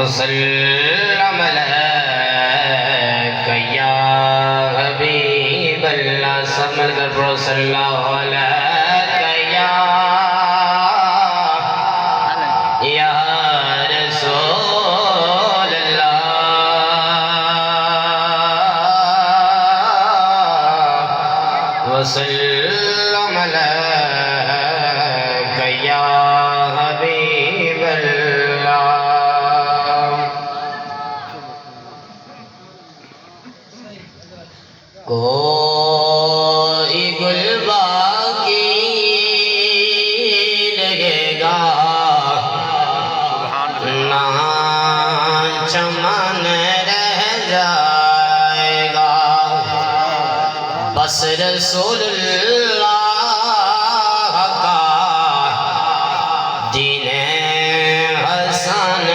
वसल्लम अलैका या हबीबल्लाह। सब मिलकर पढ़ो सल्लल्लाहु अलैका या रसूल अल्लाह। वसल्लम अलैका या हबीबल्लाह। कोई गुल बाकी लगेगा ना चमन रह जाएगा। बस रसूलुल्लाह का दीने हसन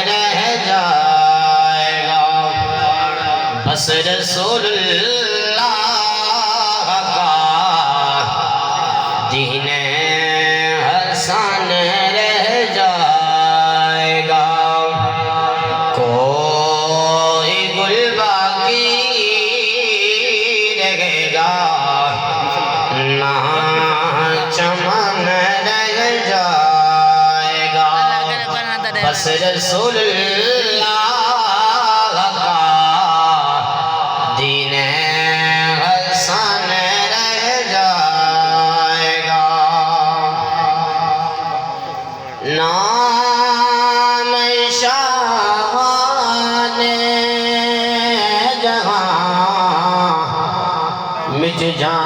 रह जाएगा। बस रसूलुल्लाह दीने हसन रह जाएगा। कोई गुल बाकी रहेगा ना चमन रह जाएगा। बस रसूलुल्लाह का दीने हसन रह जाएगा। नाम शाहाने जहां मिट जा